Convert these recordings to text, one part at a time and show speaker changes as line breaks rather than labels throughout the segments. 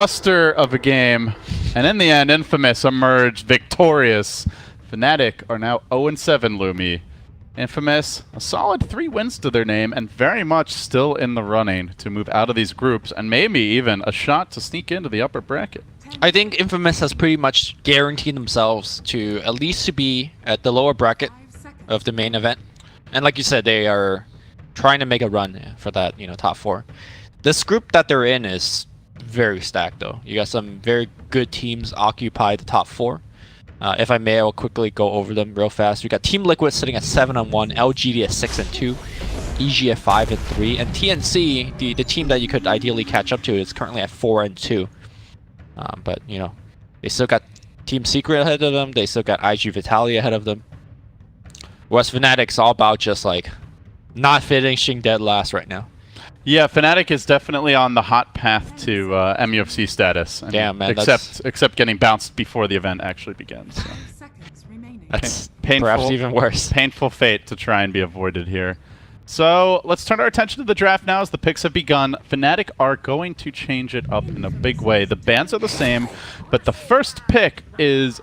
Cluster of a game, and in the end, Infamous emerged victorious. Fnatic are now 0-7, Lumi. Infamous, a solid 3 wins to their name, and very much still in the running to move out of these groups, and maybe even a shot to sneak into the upper bracket.
I think Infamous has pretty much guaranteed themselves to at least to be at the lower bracket of the main event. And like you said, they are trying to make a run for that, top 4. This group that they're in is very stacked though. You got some very good teams occupy the top 4. If I may, I'll quickly go over them real fast. We got Team Liquid sitting at 7-1, LGD at 6-2, EG at 5-3, and TNC, the team that you could ideally catch up to, is currently at 4-2. But they still got Team Secret ahead of them. They still got IG Vitality ahead of them. Whereas Fnatic's all about just like not finishing dead last right now.
Yeah, Fnatic is definitely on the hot path to MUFC status.
Damn, man.
Except getting bounced before the event actually begins. So.
That's
painful,
perhaps even worse.
Painful fate to try and be avoided here. So let's turn our attention to the draft now as the picks have begun. Fnatic are going to change it up in a big way. The bans are the same, but the first pick is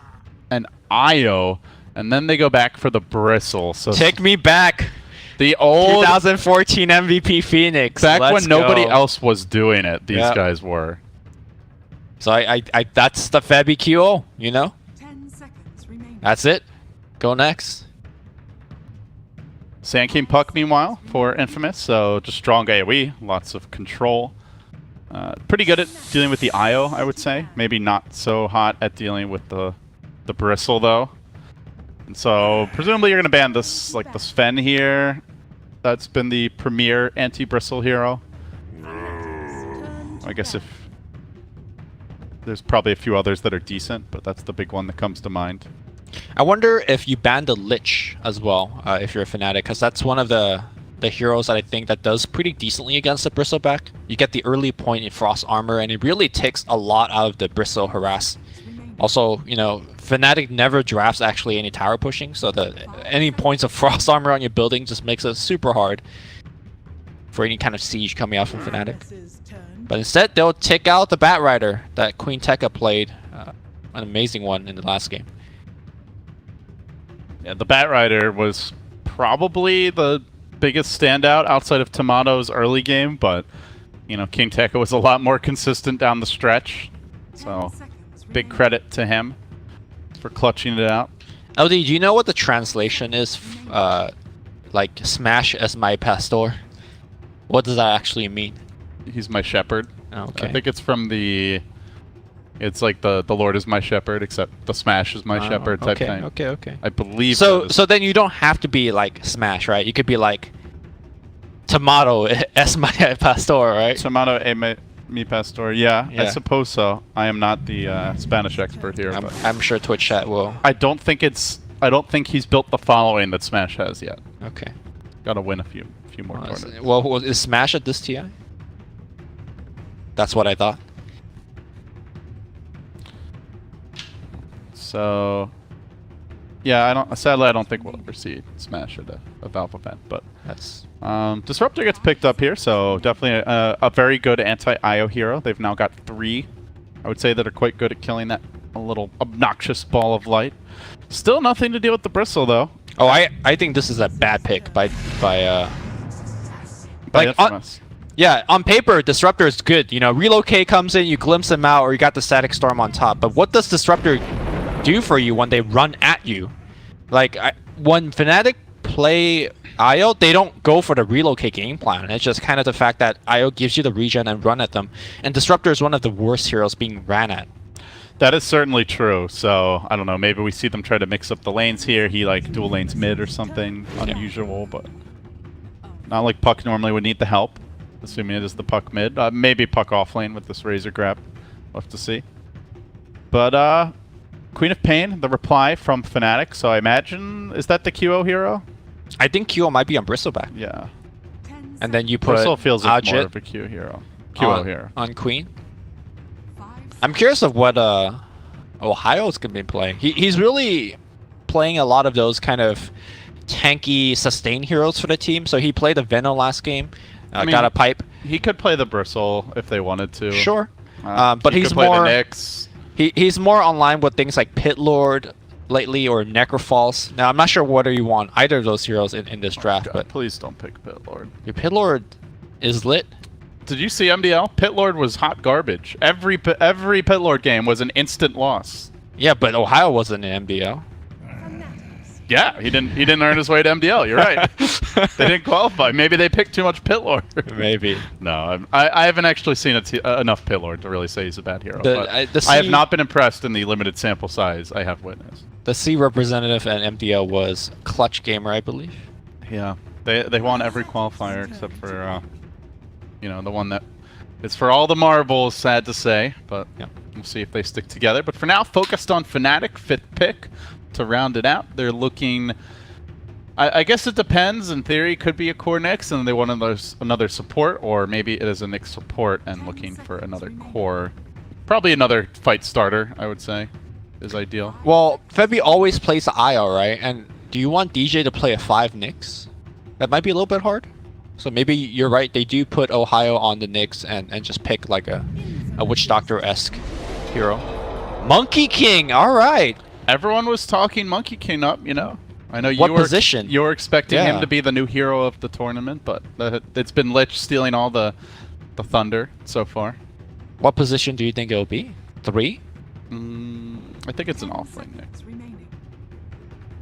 an IO, and then they go back for the Bristle. So
take me back. The old 2014 MVP Phoenix.
Back when nobody else was doing it, these guys were.
So I that's the Febby QO, 10 seconds remaining. That's it. Go next.
Sand King Puck, meanwhile, for Infamous. So just strong AoE, lots of control. Pretty good at dealing with the IO, I would say. Maybe not so hot at dealing with the Bristle, though. And so presumably you're going to ban this, like the Sven here. That's been the premier anti-Bristle hero. I guess if there's probably a few others that are decent, but that's the big one that comes to mind.
I wonder if you ban the Lich as well, if you're a Fnatic, because that's one of the heroes that I think that does pretty decently against the Bristleback. You get the early point in Frost Armor, and it really takes a lot out of the Bristle harass. Also, Fnatic never drafts actually any tower pushing, so any points of Frost Armor on your building just makes it super hard for any kind of siege coming out from Fnatic. But instead, they'll take out the Bat Rider that Queen Tekka played, an amazing one in the last game.
Yeah, the Bat Rider was probably the biggest standout outside of Tomato's early game, but King Tekka was a lot more consistent down the stretch, so big credit to him for clutching it out.
LD, do you know what the translation is? Like smash as my pastor. What does that actually mean?
He's my shepherd.
Okay.
I think it's from the. It's like the Lord is my shepherd, except the Smash is my shepherd type thing.
Okay.
I believe.
So then you don't have to be like Smash, right? You could be like Tomato es my pastor, right?
Tomato mi pastor. Yeah, I suppose so. I am not the Spanish expert here.
I'm sure Twitch chat will.
I don't think he's built the following that Smash has yet.
Okay.
Got to win a few more tournaments.
Well, is Smash at this TI? That's what I thought.
So, yeah, sadly, I don't think we'll ever see Smash at a Valve event, but
that's
Disruptor gets picked up here, so definitely a very good anti-IO hero. They've now got 3, I would say, that are quite good at killing that little obnoxious ball of light. Still nothing to deal with the Bristle, though.
Oh, I think this is a bad pick by
Infamous.
Yeah, on paper, Disruptor is good. Relocate comes in, you glimpse them out, or you got the Static Storm on top. But what does Disruptor do for you when they run at you? Like, when Fnatic play IO, they don't go for the relocate game plan. It's just kind of the fact that IO gives you the regen and run at them. And Disruptor is one of the worst heroes being ran at.
That is certainly true. So, I don't know, maybe we see them try to mix up the lanes here. He, like, dual lanes mid or something unusual, but not like Puck normally would need the help. Assuming it is the Puck mid. Maybe Puck off lane with this Razor grab. We'll have to see. But, Queen of Pain, the reply from Fnatic. So I imagine, is that the QO hero?
I think QO might be on Bristleback.
Yeah.
And then you put
Bristle feels like more
Ajit
of a QO hero.
On Queen. I'm curious of what Ohio's going to be playing. He's really playing a lot of those kind of tanky sustain heroes for the team. So he played a Venom last game. Got a pipe.
He could play the Bristle if they wanted to.
Sure. But
he
he's
could play
more
the Knicks.
he's more online with things like Pit Lord lately or Necrofalls. Now I'm not sure whether you want either of those heroes in this draft,
God,
but
please don't pick Pit Lord.
your Pit Lord is lit.
Did you see MDL? Pit Lord was hot garbage. Every Pit Lord game was an instant loss.
Yeah, but Ohio wasn't in MDL.
Yeah, he didn't earn his way to MDL. You're right. They didn't qualify. Maybe they picked too much Pit Lord.
Maybe.
No, I haven't actually seen enough Pit Lord to really say he's a bad hero. I have not been impressed in the limited sample size I have witnessed.
The C representative at MDL was Clutch Gamer, I believe.
Yeah, they won every qualifier except for you know, the one that is for all the marbles. Sad to say, but
yeah.
We'll see if they stick together. But for now, focused on Fnatic, 5th pick to round it out. They're looking. I guess it depends. In theory, could be a core Nyx, and they want another support, or maybe it is a Nyx support and looking for another core. Probably another fight starter, I would say, is ideal.
Well, Febby always plays the IO, right? And do you want DJ to play a 5 Nyx? That might be a little bit hard. So maybe you're right. They do put Ohio on the Nyx and just pick like a Witch Doctor-esque hero. Monkey King, all right.
Everyone was talking Monkey King up, you know. I know
What position?
You were expecting him to be the new hero of the tournament, but it's been Lich stealing all the thunder so far.
What position do you think it'll be? 3?
I think it's an offlane Nyx.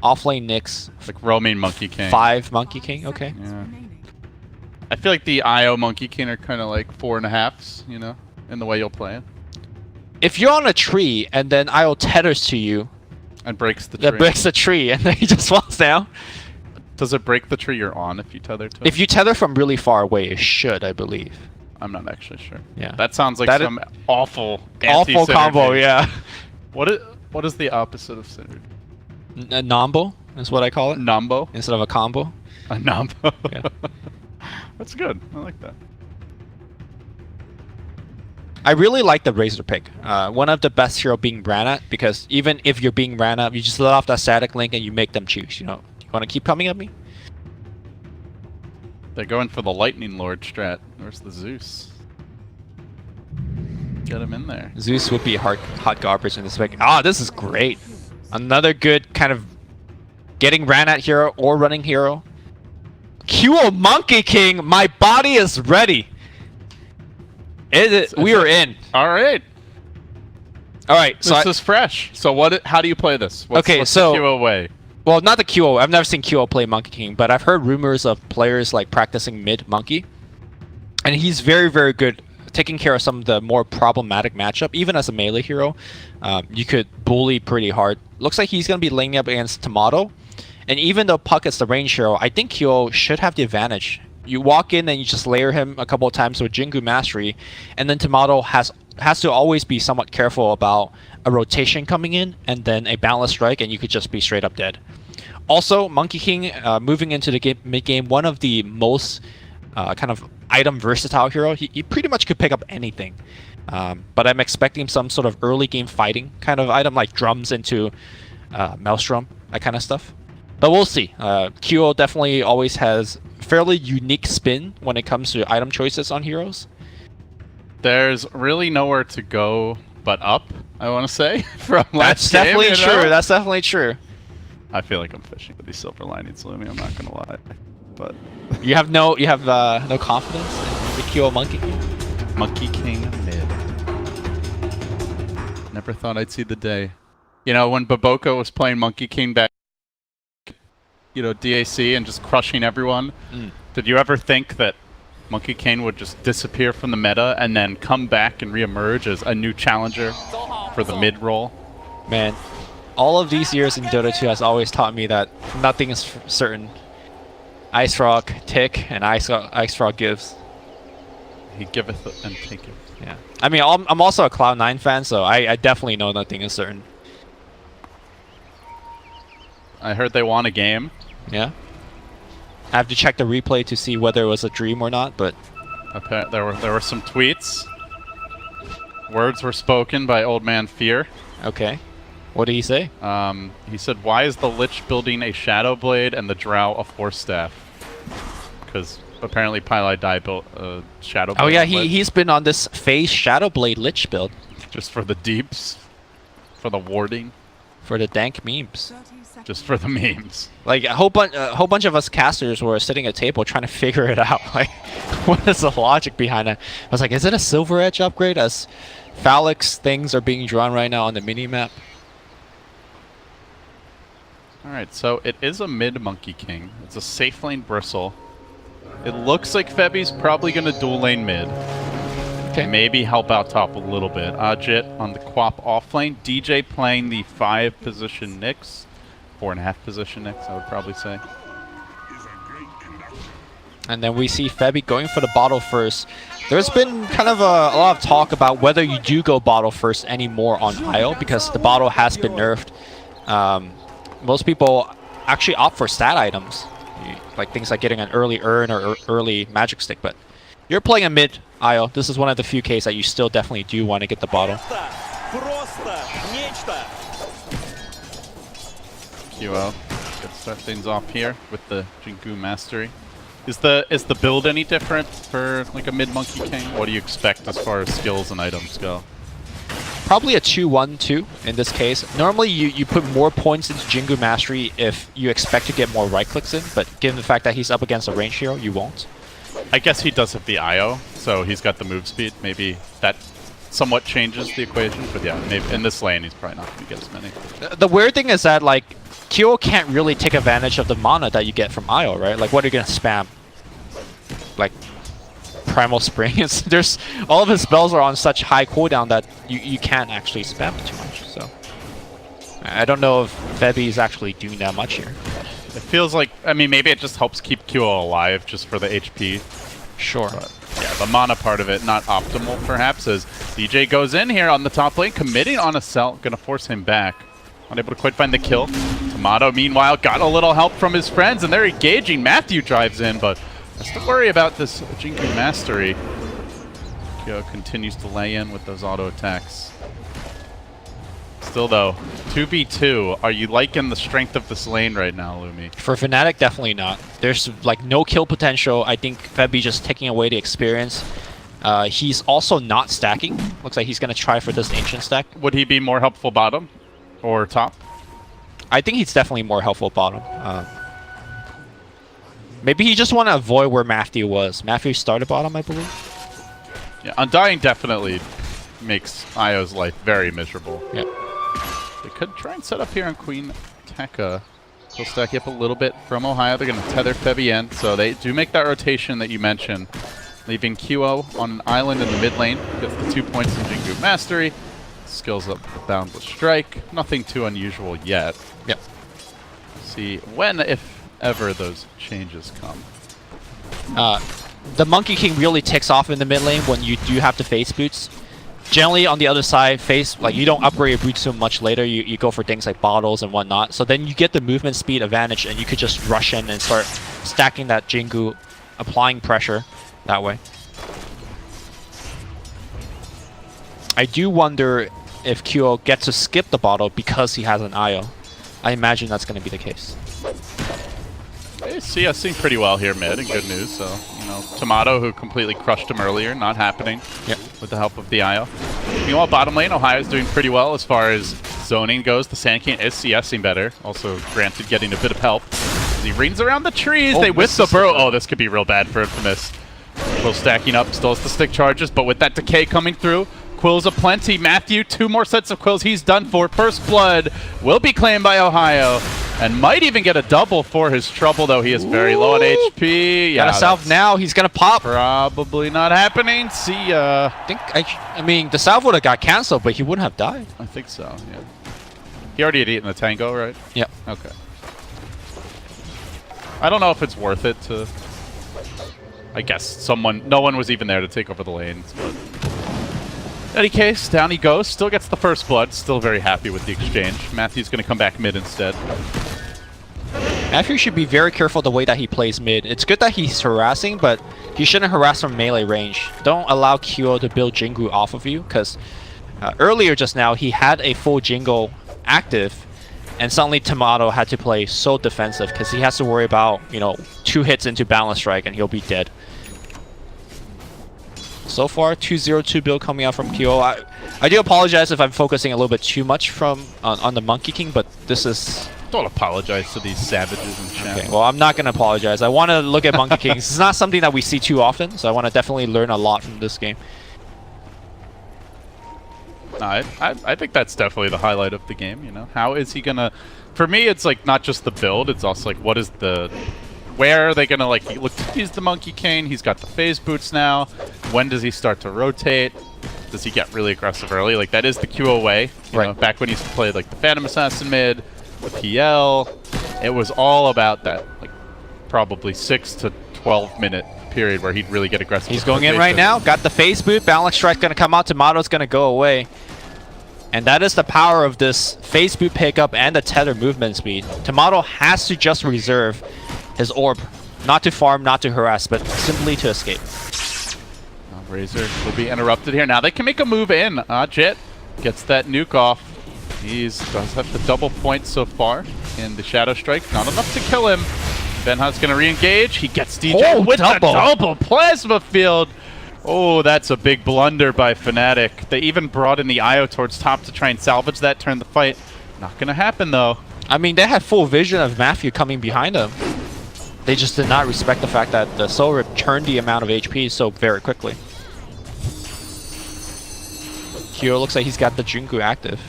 Offlane Nyx.
Like roaming Monkey King.
5 Monkey King, okay.
Yeah. I feel like the IO Monkey King are kind of like 4.5s, you know, in the way you'll play it.
If you're on a tree and then IO tethers to you,
and breaks the tree.
that breaks the tree and then he just falls down.
Does it break the tree you're on if you tether to it?
If you tether from really far away, it should, I believe.
I'm not actually sure.
Yeah.
That sounds like some awful
combo, yeah.
What is the opposite of synergy?
Nombo is what I call it.
Nombo?
Instead of a combo.
A Nombo.
Yeah.
That's good. I like that.
I really like the Razor pick. One of the best hero being ran at, because even if you're being ran at, you just let off that static link and you make them choose. You know, do you want to keep coming at me?
They're going for the Lightning Lord strat. Where's the Zeus? Get him in there.
Zeus would be hot garbage in this pick. Ah, this is great. Another good kind of getting ran at hero or running hero. QO Monkey King, my body is ready. We are in.
All right.
All right.
This is fresh. So how do you play this? What's the QO way?
Well, not the QO. I've never seen QO play Monkey King, but I've heard rumors of players like practicing mid Monkey, and he's very, very good taking care of some of the more problematic matchup. Even as a melee hero, you could bully pretty hard. Looks like he's going to be laying up against Tomato, and even though Puck is the range hero, I think QO should have the advantage. You walk in and you just layer him a couple of times with Jingu Mastery, and then Tomato has to always be somewhat careful about a rotation coming in and then a Boundless Strike, and you could just be straight up dead. Also, Monkey King moving into the mid-game, one of the most kind of item versatile hero. He pretty much could pick up anything. But I'm expecting some sort of early game fighting kind of item, like drums into Maelstrom, that kind of stuff. But we'll see. QO definitely always has fairly unique spin when it comes to item choices on heroes.
There's really nowhere to go but up, I want to say, from last
That's definitely
game,
true. That's definitely true.
I feel like I'm fishing for these silver linings, Lumi. I'm not gonna lie, but
you have no confidence in the QO Monkey King.
Monkey King mid. Never thought I'd see the day. You know, when Baboko was playing Monkey King back, you know, DAC and just crushing everyone. Did you ever think that Monkey King would just disappear from the meta and then come back and reemerge as a new challenger for the mid role?
Man, all of these years in Dota 2 has always taught me that nothing is certain. Ice Frog tick and Ice Frog gives.
He giveth and taketh.
Yeah. I mean, I'm also a Cloud9 fan, so I definitely know nothing is certain.
I heard they won a game.
Yeah. I have to check the replay to see whether it was a dream or not, but
there were some tweets. Words were spoken by Old Man Fear.
Okay. What did he say?
He said, "Why is the Lich building a Shadow Blade and the Drow a Force Staff?" Because apparently Pylai Dai built a Shadow Blade.
Oh yeah,
on Lich,
he's been on this phase Shadow Blade Lich build
just for the deeps, for the warding,
for the dank memes.
just for the memes.
Like a whole bunch of us casters were sitting at a table trying to figure it out. Like, what is the logic behind it? I was like, is it a Silver Edge upgrade? As phalanx things are being drawn right now on the mini map.
All right, so it is a mid Monkey King. It's a safe lane Bristle. It looks like Febi's probably going to dual lane mid.
Okay.
Maybe help out top a little bit. Ajit on the Quap off lane. DJ playing the 5 position Nyx. 4.5 position Nyx, I would probably say.
And then we see Febi going for the bottle first. There's been kind of a lot of talk about whether you do go bottle first anymore on IO because the bottle has been nerfed. Most people actually opt for stat items, like things like getting an early urn or early magic stick. But you're playing a mid IO. This is one of the few cases that you still definitely do want to get the bottle.
QO gets start things off here with the Jingu Mastery. Is the build any different for like a mid Monkey King? What do you expect as far as skills and items go?
Probably a 2-1-2 in this case. Normally you put more points into Jingu Mastery if you expect to get more right clicks in, but given the fact that he's up against a range hero, you won't.
I guess he does have the IO, so he's got the move speed. Maybe that somewhat changes the equation, but yeah, maybe in this lane he's probably not going to get as many.
The weird thing is that like Kyo can't really take advantage of the mana that you get from IO, right? Like what are you going to spam? Like Primal Spring. There's all of his spells are on such high cooldown that you can't actually spam it too much. So I don't know if Febi is actually doing that much here.
It feels like, I mean, maybe it just helps keep QO alive just for the HP.
Sure.
But yeah, the mana part of it not optimal perhaps as DJ goes in here on the top lane, committing on a cell, gonna force him back. Unable to quite find the kill. Tomato meanwhile got a little help from his friends and they're engaging. Matthew drives in, but has to worry about this Jingu Mastery. Kyo continues to lay in with those auto attacks. Still though, 2v2. Are you liking the strength of this lane right now, Lumi?
For Fnatic, definitely not. There's like no kill potential. I think Febi just taking away the experience. He's also not stacking. Looks like he's going to try for this ancient stack.
Would he be more helpful bottom or top?
I think he's definitely more helpful bottom. Maybe he just want to avoid where Matthew was. Matthew started bottom, I believe.
Yeah, Undying definitely makes Io's life very miserable.
Yep.
They could try and set up here on Queen Tekka. They'll stack up a little bit from Ohio. They're going to tether Febi in, so they do make that rotation that you mentioned. Leaving QO on an island in the mid lane. Gets the 2 points in Jingu Mastery. Skills up the Boundless Strike. Nothing too unusual yet.
Yep.
See when, if ever, those changes come.
The Monkey King really takes off in the mid lane when you do have the face boots. Generally, on the other side, like you don't upgrade your boots so much later. You go for things like bottles and whatnot. So then you get the movement speed advantage, and you could just rush in and start stacking that Jingu, applying pressure that way. I do wonder if QO gets to skip the bottle because he has an IO. I imagine that's going to be the case.
They see us seeing pretty well here mid, and good news. So, you know, Tomato, who completely crushed him earlier, not happening with the help of the IO. Meanwhile, bottom lane, Ohio's doing pretty well as far as zoning goes. The Sand King is CSing better. Also, granted, getting a bit of help. As he rings around the trees, they whip the burrow. Oh, this could be real bad for Infamous. Quill stacking up, still has the stick charges, but with that decay coming through, Quills aplenty. Matthew, 2 more sets of Quills. He's done for. First blood will be claimed by Ohio. And might even get a double for his trouble, though he is very low on HP.
Yeah, got a salve now. He's going to pop.
Probably not happening. See ya.
I mean, the salve would have got canceled, but he wouldn't have died.
I think so, yeah. He already had eaten the tango, right?
Yep.
Okay. I don't know if it's worth it to... I guess no one was even there to take over the lanes, but... In any case, down he goes. Still gets the first blood. Still very happy with the exchange. Matthew's going to come back mid instead.
Matthew should be very careful the way that he plays mid. It's good that he's harassing, but he shouldn't harass from melee range. Don't allow QO to build Jingu off of you, because earlier just now, he had a full Jingle active, And suddenly Tomato had to play so defensive because he has to worry about, 2 hits into balance strike and he'll be dead. So far, 2-0-2 build coming out from QO. I do apologize if I'm focusing a little bit too much on the Monkey King, but this is...
Don't apologize to these savages in chat.
Okay, well, I'm not going to apologize. I want to look at Monkey Kings. It's not something that we see too often, so I want to definitely learn a lot from this game.
No, I think that's definitely the highlight of the game, How is he going to... For me, it's like not just the build, it's also like what is the... Where are they going to like... Look, he's the Monkey King, he's got the phase boots now. When does he start to rotate? Does he get really aggressive early? Like, that is the QO way. You know, back when he used to play like the Phantom Assassin mid, the PL, it was all about that, like, probably 6 to 12 minute period where he'd really get aggressive.
He's going in right now, got the phase boot, balance strike gonna come out, Tomato's gonna go away. And that is the power of this phase boot pickup and the tether movement speed. Tomato has to just reserve his orb, not to farm, not to harass, but simply to escape.
Razor will be interrupted here. Now they can make a move in. Jet gets that nuke off. He does have the double point so far in the Shadow Strike. Not enough to kill him. Benha's going to re-engage. He gets DJ with the double plasma field. Oh, that's a big blunder by Fnatic. They even brought in the IO towards top to try and salvage that, turn the fight. Not going to happen, though.
I mean, they had full vision of Matthew coming behind them. They just did not respect the fact that the Soul Rip turned the amount of HP so very quickly. Kyo looks like he's got the Junku active.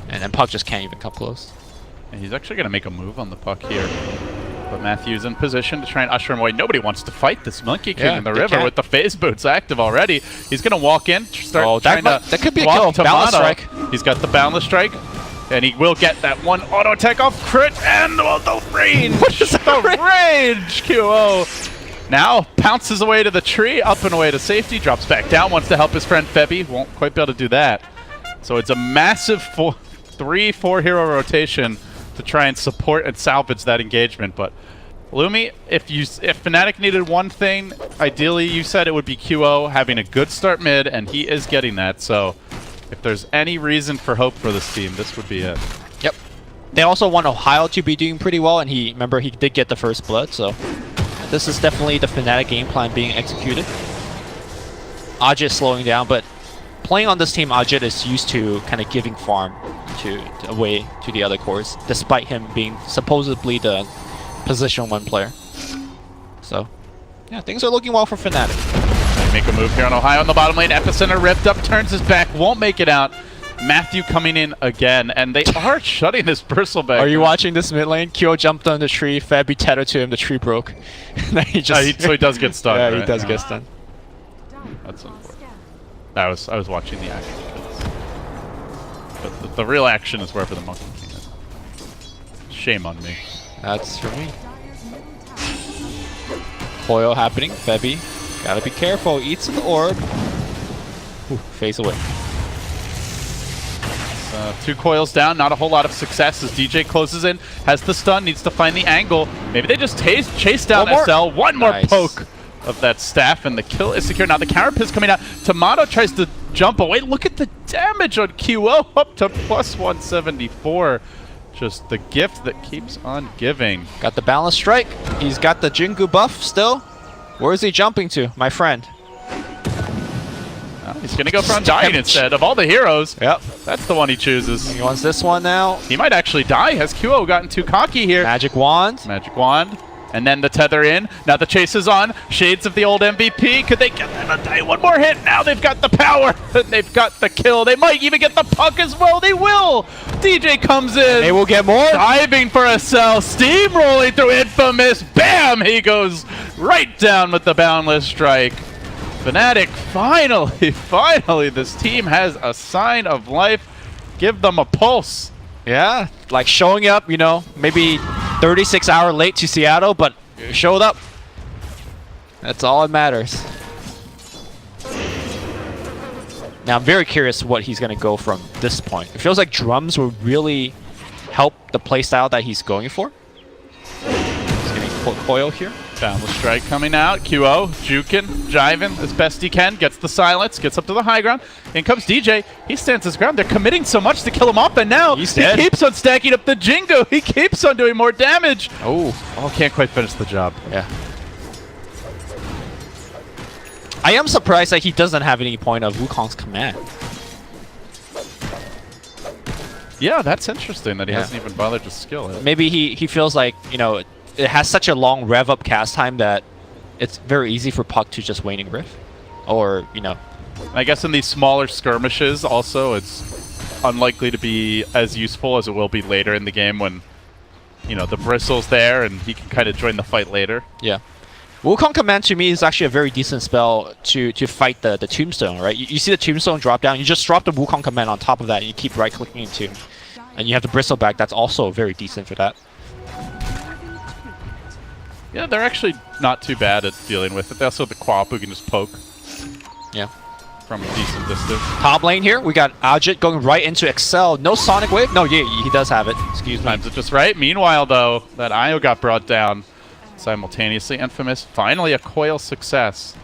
And then Puck just can't even come close.
And he's actually going to make a move on the Puck here. But Matthew's in position to try and usher him away. Nobody wants to fight this Monkey King in the river with the phase boots active already. He's going to walk in, start trying to
that could be a kill. Balance strike.
He's got the Boundless Strike. And he will get that one auto attack off crit and the range. What is the range? QO. Now pounces away to the tree, up and away to safety, drops back down, wants to help his friend Febby. Won't quite be able to do that. So it's a massive 3-4 hero rotation to try and support and salvage that engagement. But Lumi, if Fnatic needed one thing, ideally you said it would be QO having a good start mid, and he is getting that. So if there's any reason for hope for this team, this would be it.
Yep. They also want Ohio to be doing pretty well, and remember he did get the first blood, so this is definitely the Fnatic game plan being executed. Ajit slowing down, but playing on this team, Ajit is used to kind of giving farm away to the other cores, despite him being supposedly the position 1 player. So, yeah, things are looking well for Fnatic.
They make a move here on Ohio in the bottom lane. Epicenter ripped up, turns his back, won't make it out. Matthew coming in again, and they are shutting this bristle back.
Are you watching this mid lane? Kyo jumped on the tree, Fabby tethered to him, the tree broke.
So he does get stunned.
Yeah,
right?
he does get stunned.
That's unfortunate. I was watching the action. But the real action is wherever the Monkey King is. Shame on me.
That's for me. Coil happening, Febby. Gotta be careful, eats an orb. Ooh, phase away.
2 coils down, not a whole lot of success as DJ closes in, has the stun, needs to find the angle. Maybe they just chase down SL. One more poke of that staff, and the kill is secure. Now the Carapace coming out. Tomato tries to jump away. Look at the damage on QO, up to plus 174. Just the gift that keeps on giving.
Got the balance strike. He's got the Jingu buff still. Where is he jumping to, my friend?
He's going to go for Undying instead. Of all the heroes,
yep,
that's the one he chooses.
He wants this one now.
He might actually die. Has QO gotten too cocky here?
Magic Wand.
Magic Wand. And then the tether in. Now the chase is on. Shades of the old MVP. Could they get them a die? One more hit. Now they've got the power. They've got the kill. They might even get the puck as well. They will. DJ comes in.
They will get more.
Diving for a cell. Steamrolling through Infamous. Bam! He goes right down with the Boundless Strike. Fnatic, finally, this team has a sign of life. Give them a pulse.
Yeah, like showing up, maybe 36 hours late to Seattle, but showed up. That's all that matters. Now, I'm very curious what he's going to go from this point. It feels like drums will really help the playstyle that he's going for. He's getting coil here.
Boundless Strike coming out. QO juking, jiving as best he can. Gets the silence, gets up to the high ground. In comes DJ. He stands his ground. They're committing so much to kill him off, and now he keeps on stacking up the Jingo. He keeps on doing more damage.
Oh,
can't quite finish the job.
Yeah. I am surprised that he doesn't have any point of Wukong's command.
Yeah, that's interesting that he hasn't even bothered to skill it.
Maybe he feels like, you know, it has such a long rev up cast time that it's very easy for Puck to just waning Rift. Or, you know.
I guess in these smaller skirmishes also, it's unlikely to be as useful as it will be later in the game when, you know, the Bristle's there and he can kind of join the fight later.
Yeah. Wukong Command to me is actually a very decent spell to fight the Tombstone, right? You see the Tombstone drop down, you just drop the Wukong Command on top of that and you keep right-clicking into him. And you have the Bristleback, that's also very decent for that.
Yeah, they're actually not too bad at dealing with it. They also have the Quap who can just poke.
Yeah.
From a decent distance.
Top lane here, we got Ajit going right into Excel. No Sonic Wave? No, yeah, he does have it. Excuse me.
Times it just right. Meanwhile, though, that Io got brought down simultaneously. Infamous, finally a coil success.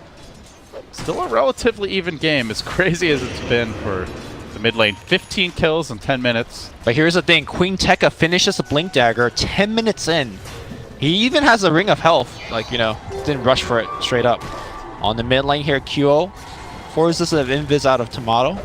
Still a relatively even game, as crazy as it's been for the mid lane. 15 kills in 10 minutes.
But here's the thing, Queen Tekka finishes a Blink Dagger 10 minutes in. He even has a Ring of Health, like, you know, didn't rush for it straight up. On the mid lane here, QO forces an Invis out of Tomato.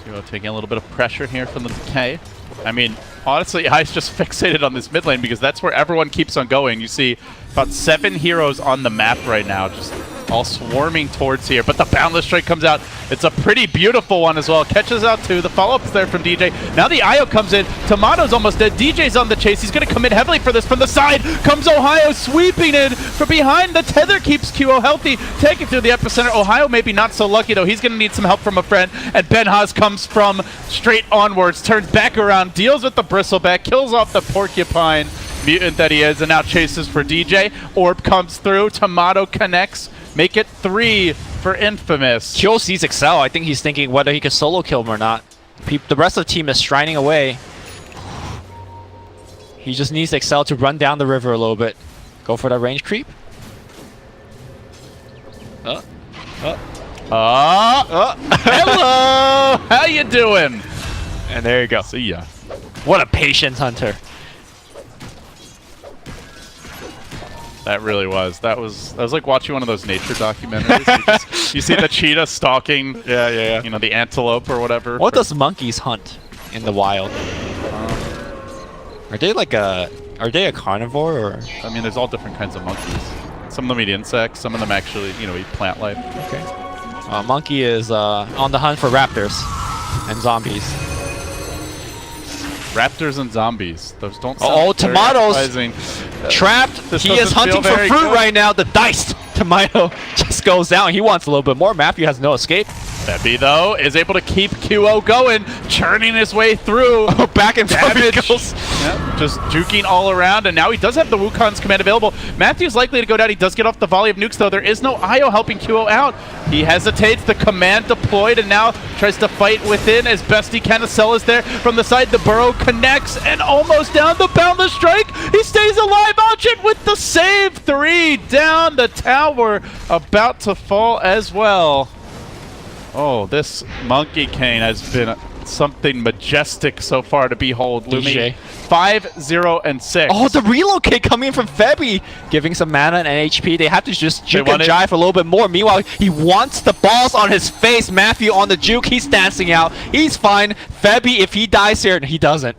QO taking a little bit of pressure here from the Decay. I mean, honestly, I's just fixated on this mid lane because that's where everyone keeps on going. You see about 7 heroes on the map right now, just all swarming towards here. But the Boundless Strike comes out. It's a pretty beautiful one as well. Catches out too. The follow-up's there from DJ. Now the Io comes in. Tomato's almost dead. DJ's on the chase. He's going to commit heavily for this. From the side comes Ohio sweeping in from behind. The tether keeps QO healthy. Taking through the epicenter. Ohio maybe not so lucky though. He's going to need some help from a friend. And Ben Haas comes from straight onwards. Turns back around. Deals with the Bristleback. Kills off the Porcupine mutant that he is. And now chases for DJ. Orb comes through. Tomato connects. Make it 3 for Infamous.
Kyo sees Excel. I think he's thinking whether he can solo kill him or not. The rest of the team is striding away. He just needs Excel to run down the river a little bit. Go for that range creep.
Hello! How you doing?
And there you go.
See ya.
What a patience hunter.
That really was. That was like watching one of those nature documentaries. You see the cheetah stalking, you know, the antelope or whatever.
What does monkeys hunt in the wild? Are they like a carnivore or?
I mean, there's all different kinds of monkeys. Some of them eat insects. Some of them actually, you know, eat plant life.
Okay. Monkey is on the hunt for raptors and zombies.
Raptors and zombies. Those don't sound
Oh, Tomatoes
appetizing.
Trapped. He is hunting for fruit right now. The diced Tomato just goes down. He wants a little bit more. Matthew has no escape.
Febby, though, is able to keep QO going, churning his way through.
Oh, back and forth he goes.
Yep, just juking all around, and now he does have the Wukong's command available. Matthew's likely to go down. He does get off the volley of nukes, though. There is no Io helping QO out. He hesitates, the command deployed, and now tries to fight within as best he can. Acel is there from the side. The burrow connects, and almost down. The Boundless Strike. He stays alive. Archit with the save. 3 down. The tower about to fall as well. Oh, this Monkey Cane has been something majestic so far to behold. Lumi 5-0-6.
Oh, the relocate coming from Febby, giving some mana and HP. They have to just juke and jive a little bit more. Meanwhile, he wants the balls on his face. Matthew on the juke. He's dancing out. He's fine. Febby, if he dies here, he doesn't.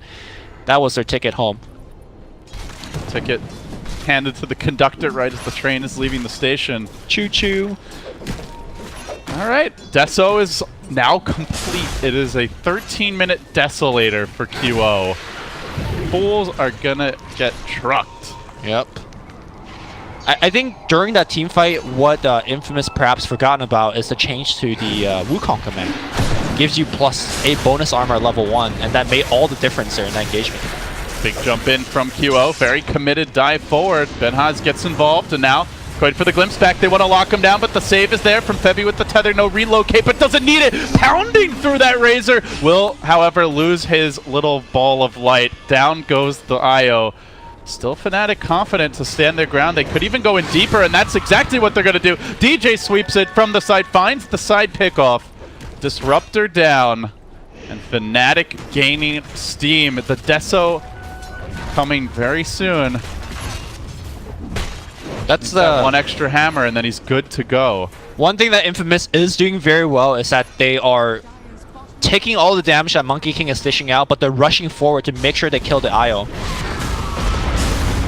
That was their ticket home.
Ticket handed to the conductor right as the train is leaving the station.
Choo-choo.
All right, Deso is now complete. It is a 13-minute Desolator for QO. Fools are gonna get trucked.
Yep. I think during that team fight, what Infamous perhaps forgotten about is the change to the Wukong command. Gives you +8 bonus armor at level 1, and that made all the difference there in that engagement.
Big jump in from QO, very committed dive forward. Ben Haas gets involved, and now Going for the glimpse back. They want to lock him down, but the save is there from Febby with the tether. No relocate, but doesn't need it. Pounding through that Razor. Will, however, lose his little ball of light. Down goes the IO. Still Fnatic confident to stand their ground. They could even go in deeper, and that's exactly what they're going to do. DJ sweeps it from the side, finds the side pickoff. Disruptor down. And Fnatic gaining steam. The Deso coming very soon.
That's
one extra hammer, and then he's good to go.
One thing that Infamous is doing very well is that they are taking all the damage that Monkey King is dishing out, but they're rushing forward to make sure they kill the IO.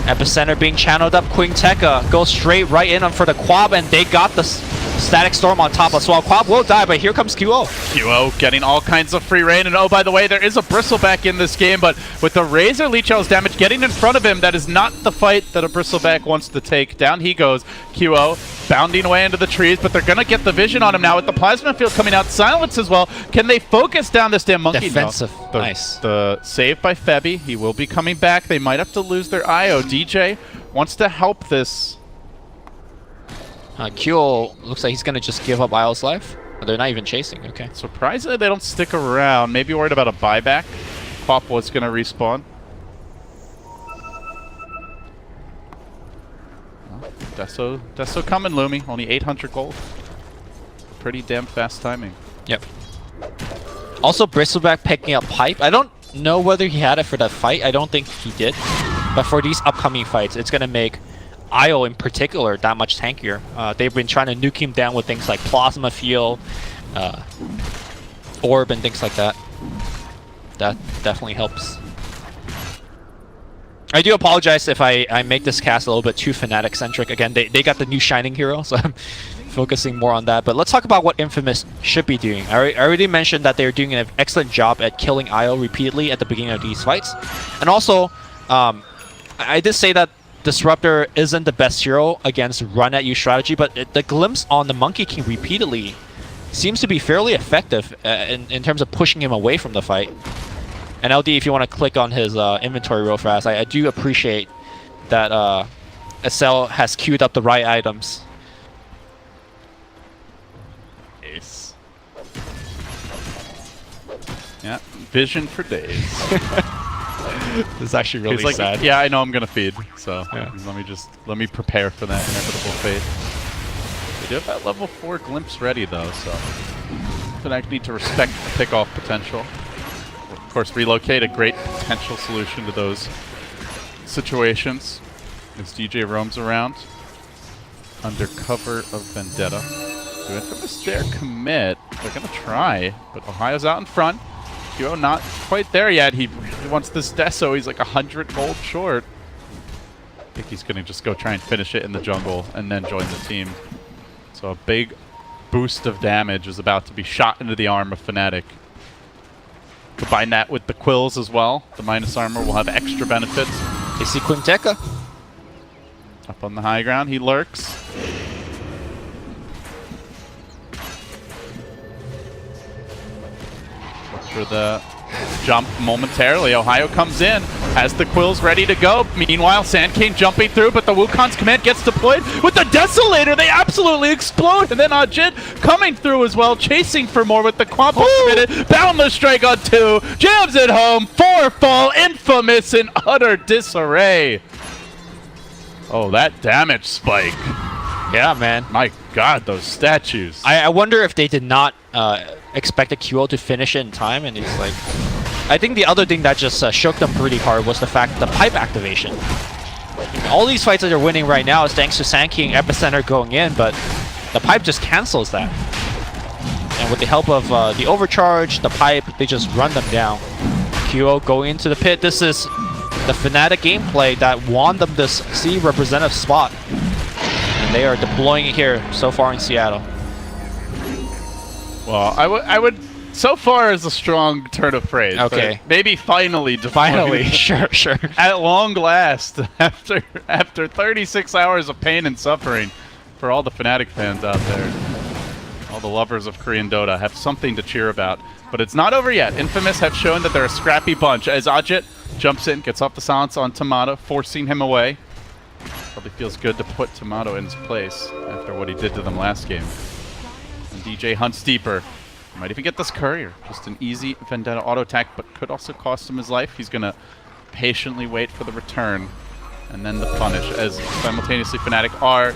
Epicenter being channeled up. Quingteca goes straight right in for the Quab, and they got the Static Storm on top as well. Quab will die, but here comes QO.
QO getting all kinds of free reign, and oh, by the way, there is a Bristleback in this game, but with the Razor Leech Hell's damage getting in front of him, that is not the fight that a Bristleback wants to take. Down he goes. QO bounding away into the trees, but they're going to get the vision on him now with the Plasma Field coming out. Silence as well. Can they focus down this damn Monkey?
Defensive.
No.
Nice.
The save by Febby. He will be coming back. They might have to lose their IO. DJ wants to help this.
QO looks like he's going to just give up IO's life. But they're not even chasing. Okay.
Surprisingly, they don't stick around. Maybe worried about a buyback. Pop was going to respawn. Deso coming, Lumi. Only 800 gold. Pretty damn fast timing.
Yep. Also, Bristleback picking up Pipe. I don't know whether he had it for that fight. I don't think he did. But for these upcoming fights, it's going to make IO in particular that much tankier. They've been trying to nuke him down with things like Plasma Field, Orb, and things like that. That definitely helps. I do apologize if I make this cast a little bit too Fnatic-centric. Again, they got the new Shining Hero, so I'm focusing more on that. But let's talk about what Infamous should be doing. I already mentioned that they're doing an excellent job at killing IO repeatedly at the beginning of these fights. And also, I did say that Disruptor isn't the best hero against run-at-you strategy, but the glimpse on the Monkey King repeatedly seems to be fairly effective in terms of pushing him away from the fight. And LD, if you want to click on his inventory real fast, I do appreciate that SL has queued up the right items.
Ace. Yeah, vision for days.
This is actually really
like,
sad.
Yeah, I know I'm gonna feed, so
yeah.
let me prepare for that inevitable fate. They do have that level 4 glimpse ready though, so Fnatic need to respect the pickoff potential. Of course, relocate, a great potential solution to those situations as DJ roams around under cover of Vendetta. Do Infamous dare commit? They're gonna try, but Ohio's out in front. QO not quite there yet. He wants this Deso. He's like 100 gold short. I think he's going to just go try and finish it in the jungle and then join the team. So a big boost of damage is about to be shot into the arm of Fnatic. Combine that with the quills as well. The minus armor will have extra benefits.
You see Quingteca?
Up on the high ground, he lurks. For the jump momentarily. Ohio comes in, has the quills ready to go. Meanwhile, Sandcane jumping through, but the Wukong's command gets deployed. With the Desolator, they absolutely explode. And then Ajit coming through as well, chasing for more with the Quampo committed. Boundless strike on 2, jams it home. 4 fall, Infamous in utter disarray. Oh, that damage spike.
Yeah, man.
My God, those statues.
I wonder if they did not expect the QO to finish it in time, and it's like... I think the other thing that just shook them pretty hard was the fact the pipe activation. All these fights that they're winning right now is thanks to Sandking Epicenter going in, but the pipe just cancels that. And with the help of the overcharge, the pipe, they just run them down. QO going into the pit. This is the Fnatic gameplay that won them this C representative spot. And they are deploying it here so far in Seattle.
Well, I would so far is a strong turn of phrase.
Okay.
Maybe finally.
Finally, sure.
At long last, after 36 hours of pain and suffering, for all the Fnatic fans out there, all the lovers of Korean Dota have something to cheer about. But it's not over yet. Infamous have shown that they're a scrappy bunch. As Ajit jumps in, gets off the silence on Tamada, forcing him away. A Probably feels good to put Tomato in his place after what he did to them last game. And DJ hunts deeper. Might even get this courier. Just an easy Vendetta auto attack, but could also cost him his life. He's going to patiently wait for the return and then the punish, as simultaneously Fnatic are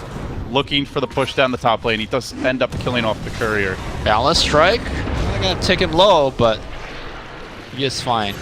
looking for the push down the top lane. He does end up killing off the courier.
Balance strike. I'm going to take him low, but he is fine.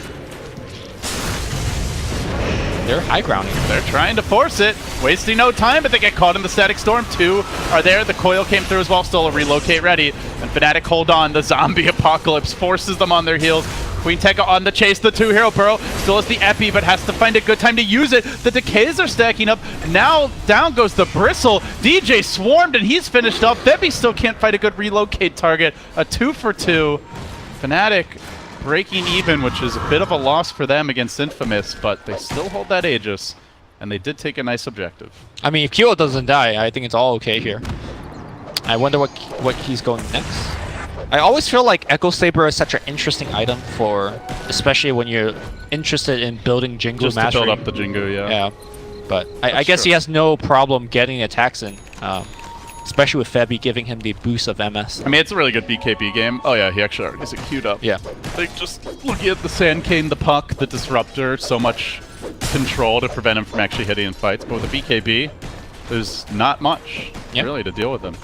They're high grounding.
They're trying to force it, wasting no time, but they get caught in the static storm. 2 are there. The coil came through as well, still a relocate ready. And Fnatic hold on. The zombie apocalypse forces them on their heels. Queen Tekka on the chase. The 2-hero burrow still has the epi, but has to find a good time to use it. The decays are stacking up. Now down goes the bristle. DJ swarmed and he's finished up. Bebby still can't fight a good relocate target. A 2 for 2. Fnatic breaking even, which is a bit of a loss for them against Infamous, but they still hold that Aegis, and they did take a nice objective.
I mean, if Kyo doesn't die, I think it's all okay here. I wonder what he's going next. I always feel like Echo Saber is such an interesting item for, especially when you're interested in building Jingu
Just
mastery.
to build up the Jingu, yeah.
Yeah, but I guess he has no problem getting attacks in. Especially with Febby giving him the boost of MS.
I mean, it's a really good BKB game. Oh yeah, he actually already has it queued up.
Yeah.
Like, just looking at the Sand Cane, the Puck, the Disruptor, so much control to prevent him from actually hitting in fights. But with the BKB, there's not much really to deal with him.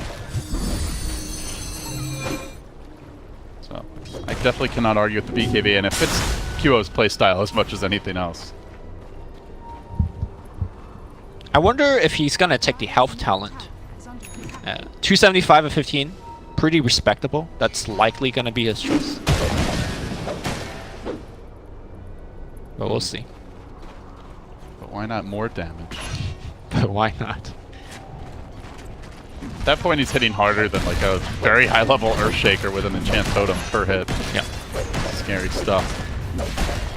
So, I definitely cannot argue with the BKB, and it fits QO's playstyle as much as anything else.
I wonder if he's gonna take the health talent. 275 of 15, pretty respectable. That's likely going to be his choice. But we'll see.
But why not more damage?
But why not?
At that point, he's hitting harder than like a very high-level Earthshaker with an enchant totem per hit.
Yeah.
Scary stuff.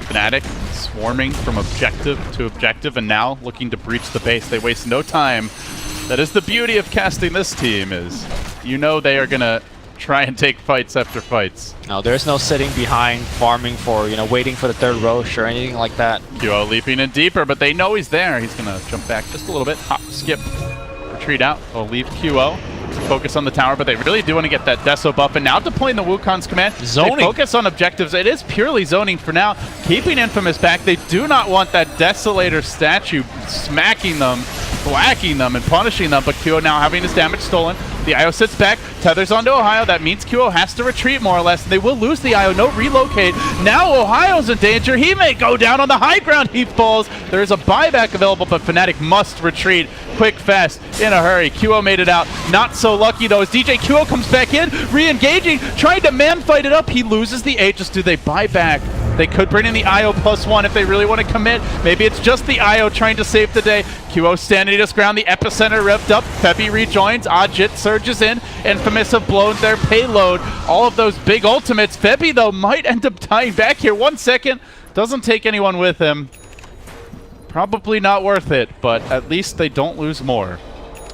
Fnatic swarming from objective to objective, and now looking to breach the base. They waste no time. That is the beauty of casting this team, is you know they are going to try and take fights after fights.
No, there's no sitting behind, farming for, waiting for the third Roche or anything like that.
QO leaping in deeper, but they know he's there. He's going to jump back just a little bit, hop, skip, retreat out. They'll leave QO to focus on the tower, but they really do want to get that Deso buff, and now deploying the Wukong's command.
Zoning.
They focus on objectives. It is purely zoning for now, keeping Infamous back. They do not want that Desolator statue smacking them, whacking them, and punishing them, but QO now having his damage stolen. The IO sits back, tethers onto Ohio. That means QO has to retreat more or less. They will lose the IO, no relocate. Now Ohio's in danger. He may go down on the high ground. He falls. There is a buyback available, but Fnatic must retreat quick, fast, in a hurry. QO made it out. Not so lucky though, as DJ QO comes back in, re-engaging, trying to man-fight it up. He loses the Aegis. Do they buy back? They could bring in the IO +1 if they really want to commit. Maybe it's just the IO trying to save the day. QO standing his ground, the epicenter revved up. Febby rejoins, Ajit surges in. Infamous have blown their payload. All of those big ultimates. Febby, though, might end up dying back here. 1 second. Doesn't take anyone with him. Probably not worth it, but at least they don't lose more.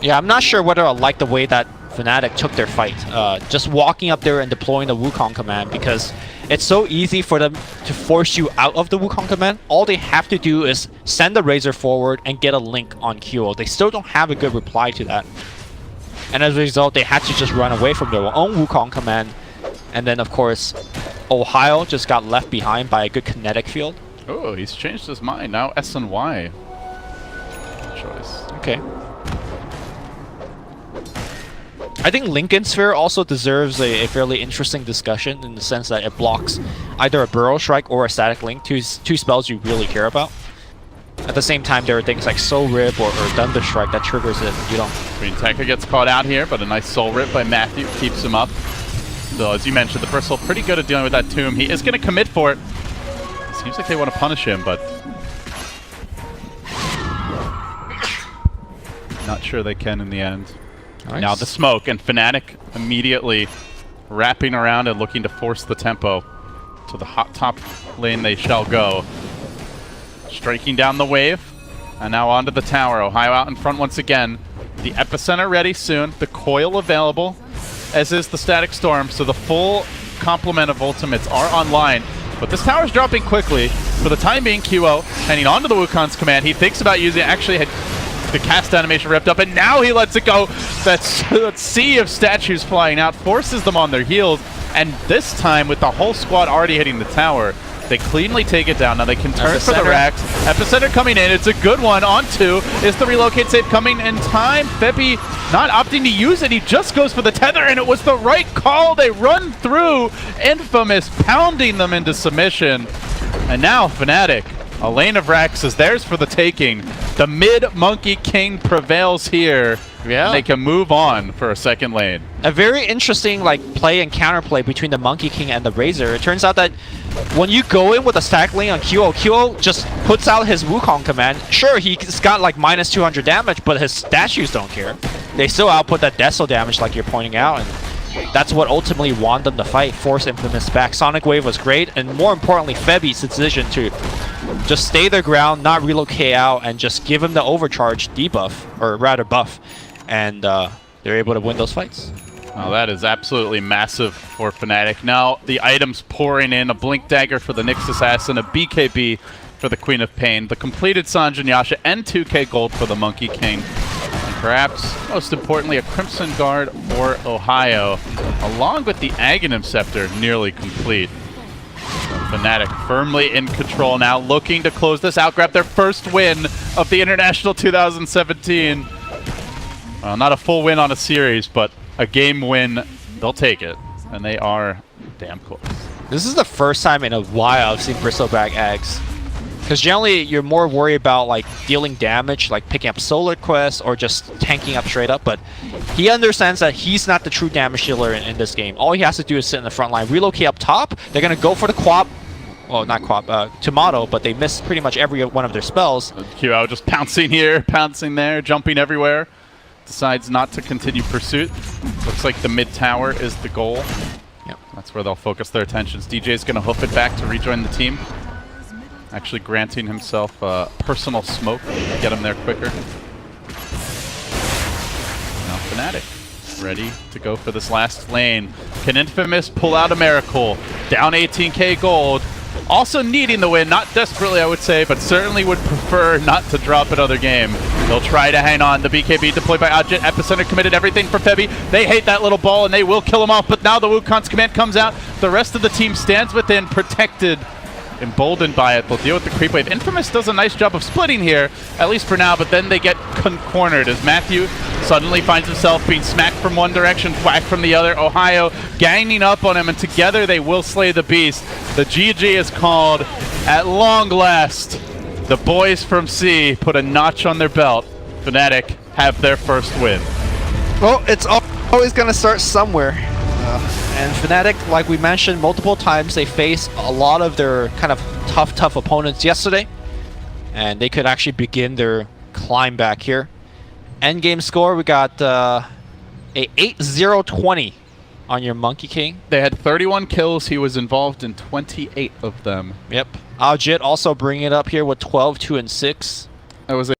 Yeah, I'm not sure whether I like the way that Fnatic took their fight. Just walking up there and deploying the Wukong command, because it's so easy for them to force you out of the Wukong command. All they have to do is send the Razor forward and get a link on QO. They still don't have a good reply to that. And as a result, they had to just run away from their own Wukong command. And then, of course, Ohio just got left behind by a good kinetic field.
Oh, he's changed his mind. Now S and Y choice.
Okay. I think Lincoln Sphere also deserves a fairly interesting discussion in the sense that it blocks either a Burrow Strike or a Static Link, two spells you really care about. At the same time, there are things like Soul Rip or Thunder Strike that triggers it. You don't.
Queen Tekka gets caught out here, but a nice Soul Rip by Matthew keeps him up. So, as you mentioned, the Bristle pretty good at dealing with that Tomb. He is going to commit for it. Seems like they want to punish him, but not sure they can in the end. Nice. Now the smoke, and Fnatic immediately wrapping around and looking to force the tempo. To the hot top lane they shall go. Striking down the wave, and now onto the tower. Ohio out in front once again. The epicenter ready soon. The coil available, as is the Static Storm, so the full complement of ultimates are online. But this tower's dropping quickly. For the time being, QO heading onto the Wukong's command. He thinks about using it. Actually had the cast animation ripped up, and now he lets it go. That sea of statues flying out forces them on their heels, and this time with the whole squad already hitting the tower, they cleanly take it down. Now they can turn for the racks. Epicenter coming in. It's a good one on 2. Is the relocate save coming in time? Febby not opting to use it. He just goes for the tether, and it was the right call. They run through. Infamous pounding them into submission. And now Fnatic, a lane of racks is theirs for the taking. The mid Monkey King prevails here.
Yeah.
And they can move on for a second lane.
A very interesting play and counterplay between the Monkey King and the Razor. It turns out that when you go in with a stack lane on QO, QO just puts out his Wukong command. Sure, he's got minus 200 damage, but his statues don't care. They still output that Deso damage like you're pointing out, and that's what ultimately won them the fight, forced Infamous back. Sonic Wave was great, and more importantly, Febby's decision to just stay their ground, not relocate out, and just give him the overcharge debuff, or rather buff, and they're able to win those fights.
Oh, that is absolutely massive for Fnatic. Now the items pouring in, a Blink Dagger for the Nyx Assassin, a BKB for the Queen of Pain, the completed Sanjin Yasha, and 2k gold for the Monkey King. And perhaps most importantly, a Crimson Guard for Ohio, along with the Aghanim Scepter nearly complete. So Fnatic firmly in control now, looking to close this out, grab their first win of the International 2017. Well, not a full win on a series, but a game win, they'll take it, and they are damn close.
This is the first time in a while I've seen Bristleback Eggs. Because generally, you're more worried about dealing damage, picking up Solar Quest, or just tanking up straight up, but he understands that he's not the true damage dealer in this game. All he has to do is sit in the front line, relocate up top. They're going to go for the Quap, well, not Quap, Tomato, but they miss pretty much every one of their spells.
QO just pouncing here, pouncing there, jumping everywhere. Decides not to continue pursuit. Looks like the mid tower is the goal.
Yep.
That's where they'll focus their attentions. DJ's going to hoof it back to rejoin the team. Actually granting himself a personal smoke to get him there quicker. Now Fnatic ready to go for this last lane. Can Infamous pull out a miracle? Down 18k gold. Also needing the win, not desperately I would say, but certainly would prefer not to drop another game. They'll try to hang on. The BKB deployed by Odjet. Epicenter committed everything for Febby. They hate that little ball and they will kill him off, but now the Wukong's command comes out. The rest of the team stands within, protected, emboldened by it. They'll deal with the creep wave. Infamous does a nice job of splitting here, at least for now, but then they get cornered as Matthew suddenly finds himself being smacked from one direction, whacked from the other. Ohio ganging up on him, and together they will slay the beast. The GG is called at long last. The boys from C put a notch on their belt. Fnatic have their first win.
Well, it's always going to start somewhere. And Fnatic, like we mentioned multiple times, they faced a lot of their kind of tough opponents yesterday. And they could actually begin their climb back here. Endgame score, we got a 8-0-20 on your Monkey King.
They had 31 kills. He was involved in 28 of them.
Yep. Odjet also bringing it up here with 12, 2, and 6.
That was